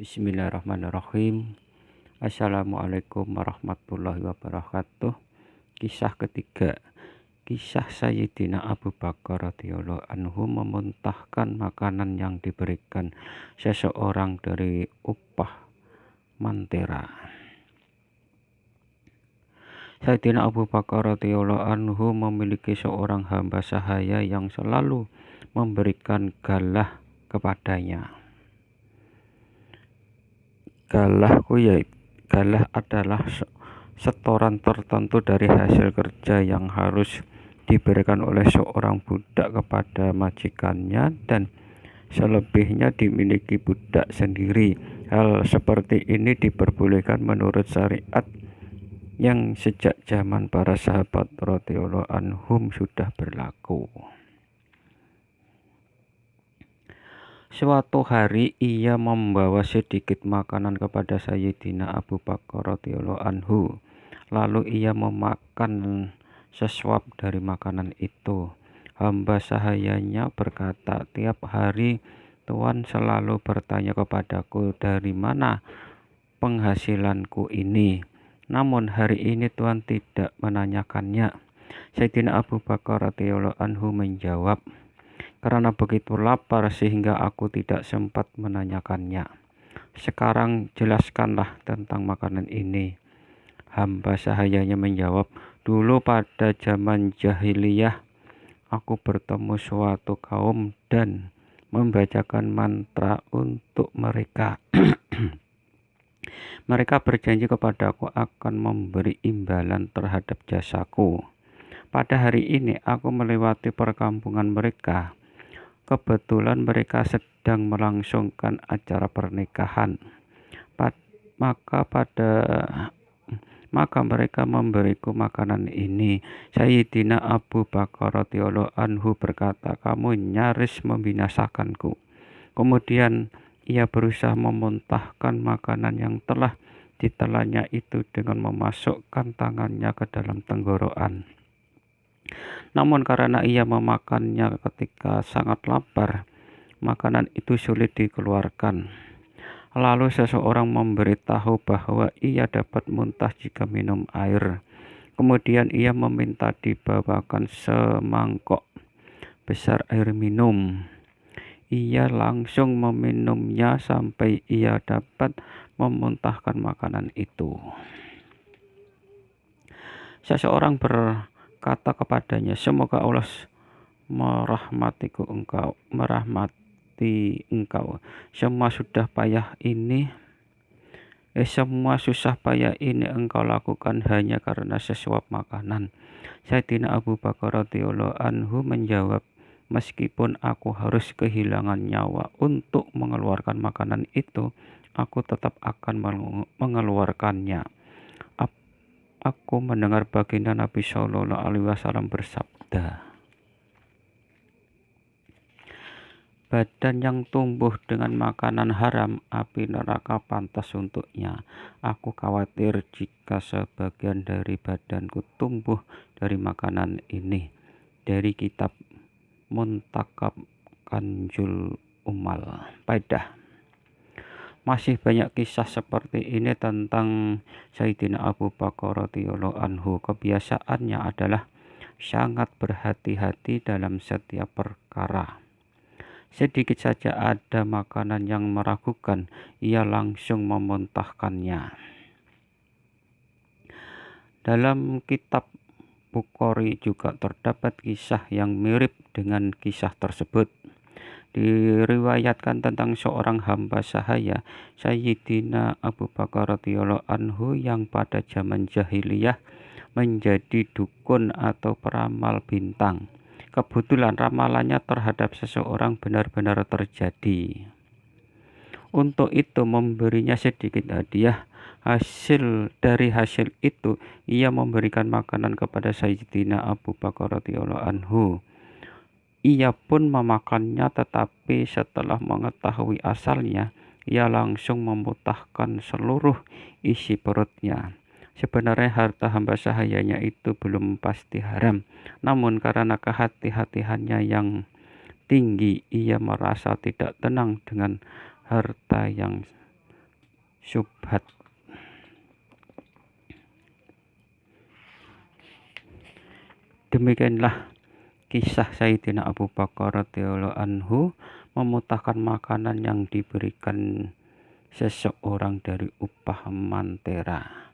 Bismillahirrahmanirrahim. Assalamualaikum warahmatullahi wabarakatuh. Kisah ketiga. Kisah Sayyidina Abu Bakar radhiyallahu anhu memuntahkan makanan yang diberikan seseorang dari upah mantera. Sayyidina Abu Bakar radhiyallahu anhu memiliki seorang hamba sahaya yang selalu memberikan galah kepadanya. Galah adalah setoran tertentu dari hasil kerja yang harus diberikan oleh seorang budak kepada majikannya dan selebihnya dimiliki budak sendiri. Hal seperti ini diperbolehkan menurut syariat yang sejak zaman para sahabat radhiyallahu anhum sudah berlaku. Suatu hari ia membawa sedikit makanan kepada Sayyidina Abu Bakar radhiyallahu anhu. Lalu ia memakan sesuap dari makanan itu. Hamba sahayanya berkata, "Tiap hari Tuan selalu bertanya kepadaku dari mana penghasilanku ini. Namun hari ini Tuan tidak menanyakannya." Sayyidina Abu Bakar radhiyallahu anhu menjawab, "Karena begitu lapar sehingga aku tidak sempat menanyakannya. Sekarang jelaskanlah tentang makanan ini." Hamba sahayanya menjawab, "Dulu pada zaman jahiliyah, aku bertemu suatu kaum dan membacakan mantra untuk mereka. Mereka berjanji kepadaku akan memberi imbalan terhadap jasaku. Pada hari ini aku melewati perkampungan mereka. Kebetulan mereka sedang melangsungkan acara pernikahan. Maka mereka memberiku makanan ini." Sayyidina Abu Bakar radhiyallahu anhu berkata, "Kamu nyaris membinasakanku." Kemudian ia berusaha memuntahkan makanan yang telah ditelannya itu dengan memasukkan tangannya ke dalam tenggorokan. Namun karena ia memakannya ketika sangat lapar, makanan itu sulit dikeluarkan. Lalu seseorang memberitahu bahwa ia dapat muntah jika minum air. Kemudian ia meminta dibawakan semangkok besar air minum. Ia langsung meminumnya sampai ia dapat memuntahkan makanan itu. Seseorang berkata kepadanya, "Semoga Allah merahmati engkau. Semua susah payah ini engkau lakukan hanya karena sesuap makanan." Sayyidina Abu Bakar radhiyallahu anhu menjawab, "Meskipun aku harus kehilangan nyawa untuk mengeluarkan makanan itu, aku tetap akan mengeluarkannya. Aku mendengar baginda Nabi Shallallahu Alaihi Wasallam bersabda, badan yang tumbuh dengan makanan haram, api neraka pantas untuknya. Aku khawatir jika sebagian dari badanku tumbuh dari makanan ini." Dari kitab Muntakab Kanjul Umal. Faedah. Masih banyak kisah seperti ini tentang Sayyidina Abu Bakar radhiyallahu anhu. Kebiasaannya adalah sangat berhati-hati dalam setiap perkara. Sedikit saja ada makanan yang meragukan, ia langsung memuntahkannya. Dalam kitab Bukhari juga terdapat kisah yang mirip dengan kisah tersebut. Diriwayatkan tentang seorang hamba sahaya, Sayyidina Abu Bakar radhiyallahu anhu, yang pada zaman jahiliyah menjadi dukun atau peramal bintang. Kebetulan ramalannya terhadap seseorang benar-benar terjadi. Untuk itu memberinya sedikit hadiah. Dari hasil itu ia memberikan makanan kepada Sayyidina Abu Bakar radhiyallahu anhu. Ia pun memakannya, tetapi setelah mengetahui asalnya, ia langsung memuntahkan seluruh isi perutnya. Sebenarnya harta hamba sahayanya itu belum pasti haram, namun karena kehati-hatiannya yang tinggi, ia merasa tidak tenang dengan harta yang syubhat. Demikianlah kisah Sayyidina Abu Bakar radhiyallahu anhu memutahkan makanan yang diberikan seseorang dari upah mantera.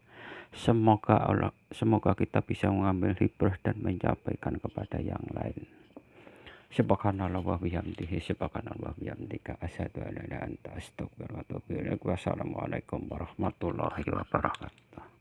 Semoga kita bisa mengambil hibrah dan menyampaikan kepada yang lain. Subhanallah wa bihamdihi, subhanallah wa bihamdika, asyhadu an la ilaha illa anta, astaghfiruka wa atubu ilaik. Wassalamualaikum warahmatullahi wabarakatuh.